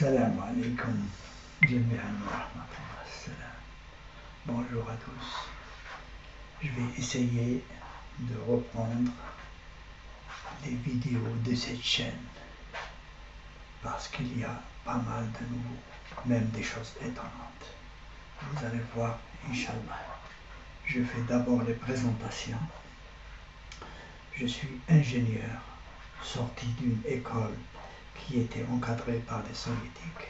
Salam alaikum, jami'an wa rahmatullah salam. Bonjour à tous. Je vais essayer de reprendre les vidéos de cette chaîne parce qu'il y a pas mal de nouveaux, même des choses étonnantes. Vous allez voir, Inch'Allah. Je fais d'abord les présentations. Je suis ingénieur, sorti d'une école qui était encadrée par des soviétiques,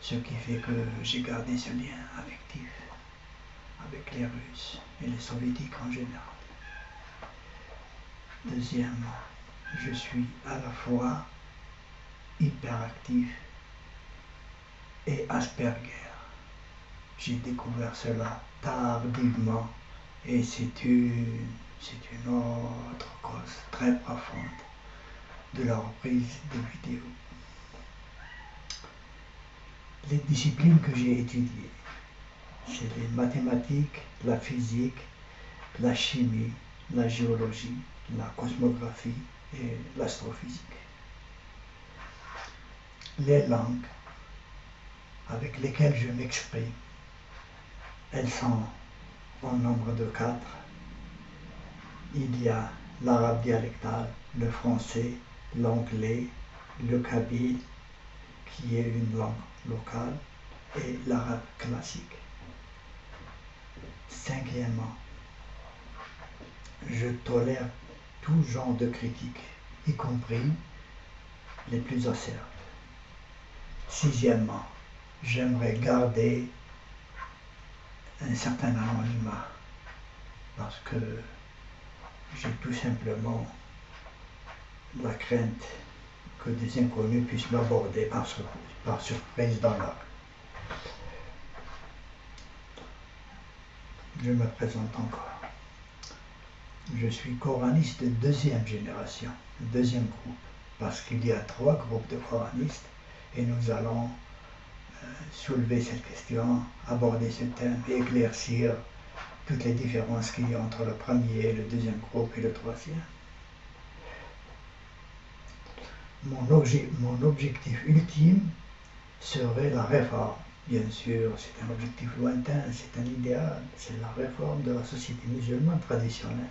ce qui fait que j'ai gardé ce lien affectif avec les Russes et les soviétiques en général. Deuxièmement, je suis à la fois hyperactif et Asperger. J'ai découvert cela tardivement et c'est une autre cause très profonde de la reprise des vidéos. Les disciplines que j'ai étudiées, c'est les mathématiques, la physique, la chimie, la géologie, la cosmographie et l'astrophysique. Les langues avec lesquelles je m'exprime, elles sont en nombre de 4. Il y a l'arabe dialectal, le français, l'anglais, le kabyle, qui est une langue locale, et l'arabe classique. Cinquièmement, je tolère tout genre de critiques, y compris les plus acerbes. Sixièmement, j'aimerais garder un certain anonymat parce que j'ai tout simplement la crainte que des inconnus puissent m'aborder par surprise dans la rue. Je me présente encore. Je suis coraniste de deuxième génération, deuxième groupe, parce qu'il y a 3 groupes de coranistes et nous allons soulever cette question, aborder ce thème et éclaircir toutes les différences qu'il y a entre le premier, le deuxième groupe et le troisième. Mon objectif ultime serait la réforme. Bien sûr, c'est un objectif lointain, c'est un idéal, c'est la réforme de la société musulmane traditionnelle.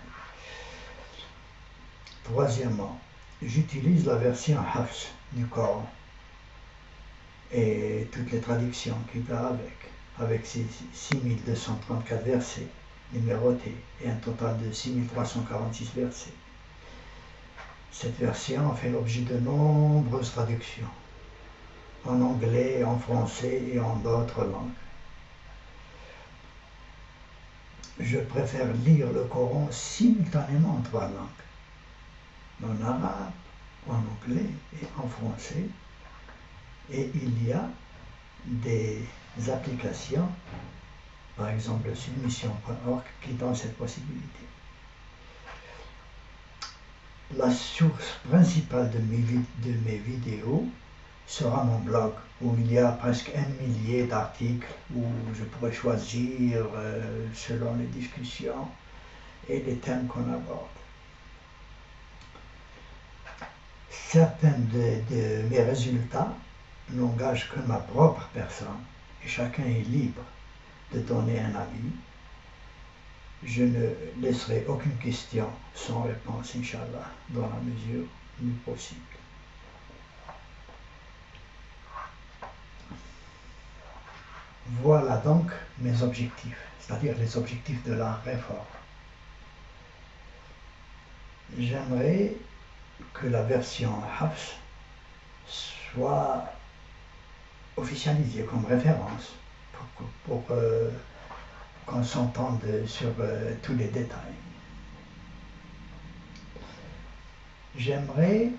Troisièmement, j'utilise la version Hafs du Coran et toutes les traductions qui va avec ses 6234 versets numérotés et un total de 6346 versets. Cette version fait l'objet de nombreuses traductions, en anglais, en français et en d'autres langues. Je préfère lire le Coran simultanément en 3 langues, en arabe, en anglais et en français. Et il y a des applications, par exemple submission.org, qui donnent cette possibilité. La source principale de mes vidéos sera mon blog, où il y a presque 1 millier d'articles, où je pourrais choisir selon les discussions et les thèmes qu'on aborde. Certains de mes résultats n'engagent que ma propre personne, et chacun est libre de donner un avis. Je ne laisserai aucune question sans réponse, Inch'Allah, dans la mesure du possible. Voilà donc mes objectifs, c'est-à-dire les objectifs de la réforme. J'aimerais que la version Hafs soit officialisée comme référence pour qu'on s'entende sur tous les détails. J'aimerais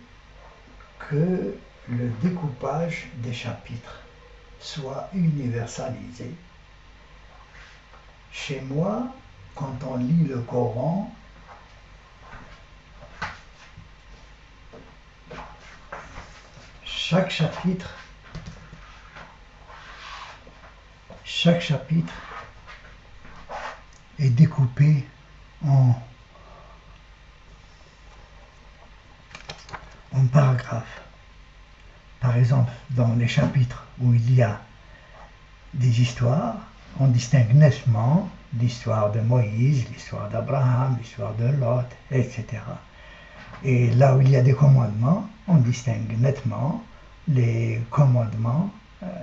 que le découpage des chapitres soit universalisé. Chez moi, quand on lit le Coran, chaque chapitre est découpé en paragraphes. Par exemple, dans les chapitres où il y a des histoires, on distingue nettement l'histoire de Moïse, l'histoire d'Abraham, l'histoire de Lot, etc. Et là où il y a des commandements, on distingue nettement les commandements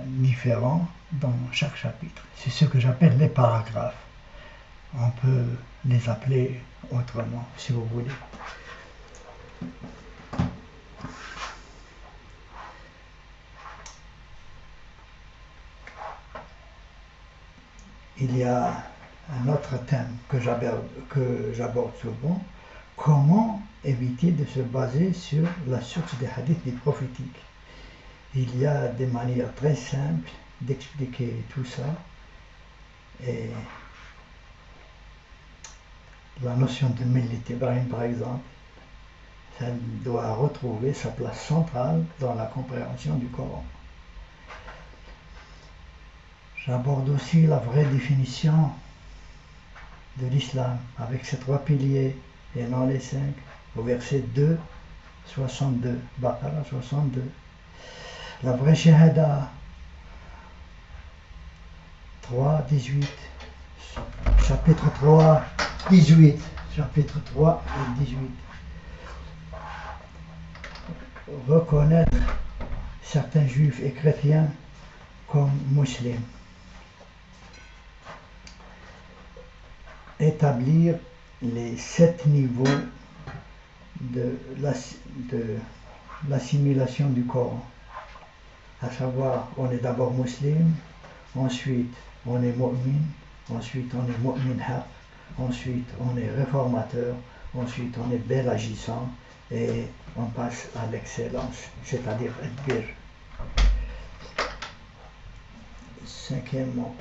différents dans chaque chapitre. C'est ce que j'appelle les paragraphes. On peut les appeler autrement, si vous voulez. Il y a un autre thème que j'aborde souvent, comment éviter de se baser sur la source des hadiths des prophétiques. Il y a des manières très simples d'expliquer tout ça, et la notion de Millit Ibrahim, par exemple, ça doit retrouver sa place centrale dans la compréhension du Coran. J'aborde aussi la vraie définition de l'islam avec ses 3 piliers et non les 5, au verset 2, 62, Baqara 62. La vraie shahada, 3, 18, chapitre 3, 18, chapitre 3 et 18. Reconnaître certains juifs et chrétiens comme musulmans. Établir les 7 niveaux de l'assimilation du Coran. À savoir, on est d'abord musulman, ensuite on est mu'min, ensuite on est mu'min haq, ensuite on est réformateur, ensuite on est bel agissant, et on passe à l'excellence, c'est-à-dire al-bir. Cinquièmement,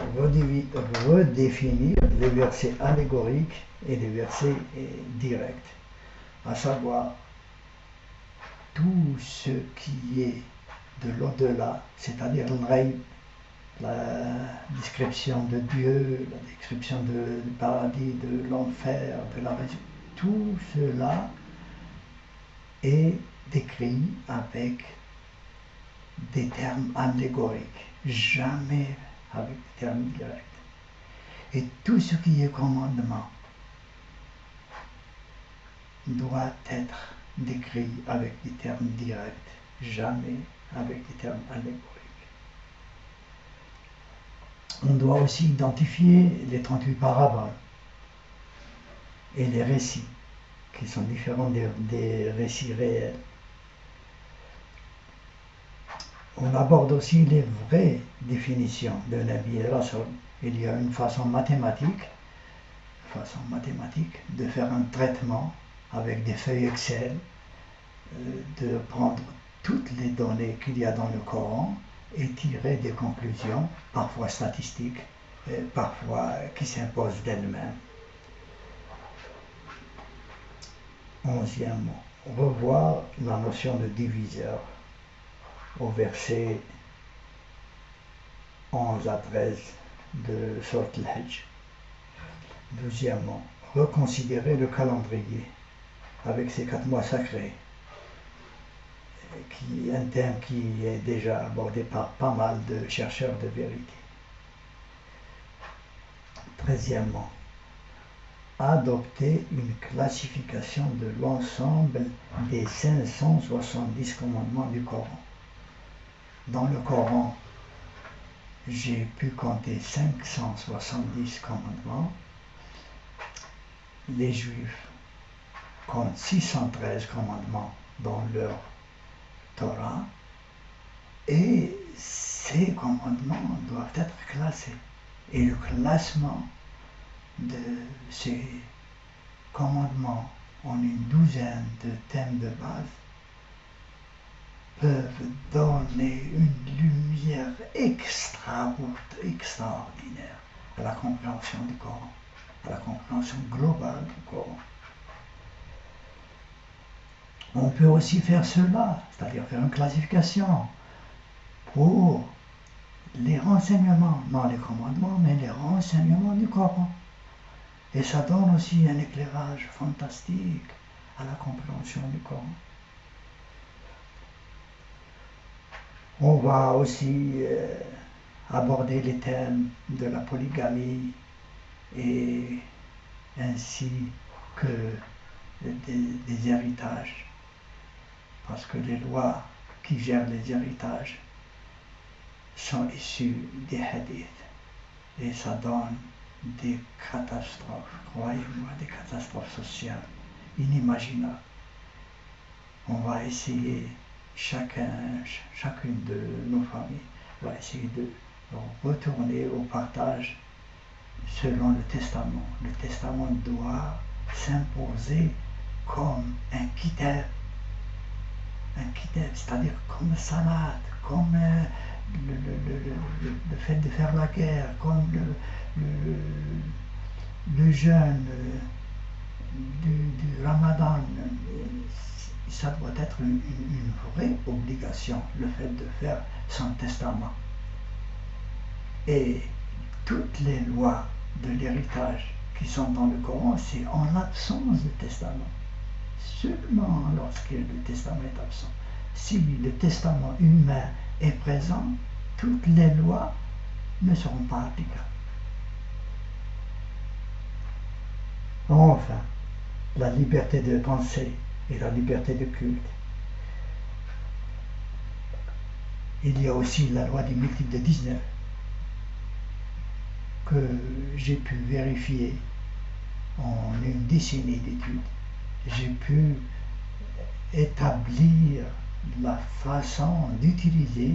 redéfinir les versets allégoriques et les versets directs, à savoir tout ce qui est de l'au-delà, c'est-à-dire la description de Dieu, la description du paradis, de l'enfer, de la résurrection, tout cela est décrit avec des termes allégoriques, jamais avec des termes directs. Et tout ce qui est commandement doit être décrit avec des termes directs, jamais avec des termes allégoriques. On doit aussi identifier les 38 paraboles et les récits, qui sont différents des récits réels. On aborde aussi les vraies définitions de Nabi et Rasul. Il y a une façon mathématique de faire un traitement avec des feuilles Excel, de prendre toutes les données qu'il y a dans le Coran et tirer des conclusions, parfois statistiques, parfois qui s'imposent d'elles-mêmes. 11e, revoir la notion de diviseur au verset 11 à 13 de Sourate Al-Hajj. 12e, reconsidérer le calendrier avec ses 4 mois sacrés, un thème qui est déjà abordé par pas mal de chercheurs de vérité. 13e, adopter une classification de l'ensemble des 570 commandements du Coran. Dans le Coran, j'ai pu compter 570 commandements. Les Juifs comptent 613 commandements dans leur Torah, et ces commandements doivent être classés. Et le classement de ces commandements en une douzaine de thèmes de base peuvent donner une lumière extraordinaire à la compréhension du Coran, à la compréhension globale du Coran. On peut aussi faire cela, c'est-à-dire faire une classification pour les renseignements, non les commandements, mais les renseignements du Coran. Et ça donne aussi un éclairage fantastique à la compréhension du Coran. On va aussi aborder les thèmes de la polygamie et ainsi que des héritages, parce que les lois qui gèrent les héritages sont issues des hadiths et ça donne des catastrophes, croyez-moi, des catastrophes sociales inimaginables. On va essayer, chacune de nos familles va essayer de retourner au partage selon le testament. Le testament doit s'imposer comme un kitab, c'est-à-dire comme salat, comme le fait de faire la guerre, comme le jeûne du Ramadan. Ça doit être une vraie obligation, le fait de faire son testament. Et toutes les lois de l'héritage qui sont dans le Coran, c'est en l'absence de testament. Seulement lorsque le testament est absent. Si le testament humain est présent, toutes les lois ne seront pas applicables. Enfin, la liberté de pensée et la liberté de culte. Il y a aussi la loi du multiple de 19 que j'ai pu vérifier en une décennie d'études. J'ai pu établir la façon d'utiliser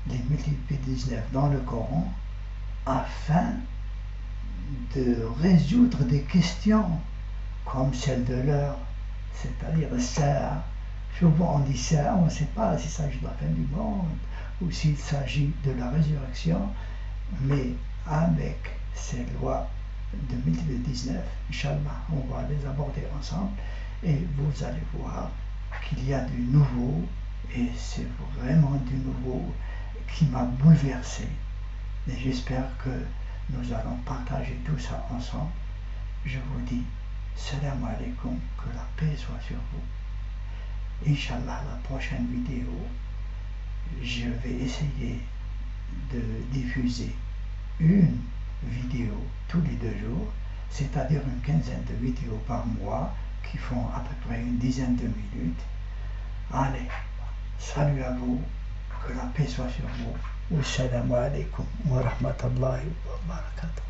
les multiples de 19 dans le Coran afin de résoudre des questions comme celle de l'heure, c'est-à-dire ça. Souvent on dit ça, on ne sait pas s'il s'agit de la fin du monde ou s'il s'agit de la résurrection, mais avec ces lois de 2019, Inch'Allah, on va les aborder ensemble et vous allez voir qu'il y a du nouveau et c'est vraiment du nouveau qui m'a bouleversé. Et j'espère que nous allons partager tout ça ensemble. Je vous dis salam alaikum, que la paix soit sur vous. Inch'Allah, la prochaine vidéo, je vais essayer de diffuser une vidéo tous les 2 jours, c'est-à-dire une quinzaine de vidéos par mois qui font à peu près une dizaine de minutes. Allez, salut à vous, que la paix soit sur vous. Wassalamu alaikum wa rahmatullahi wa barakatuh.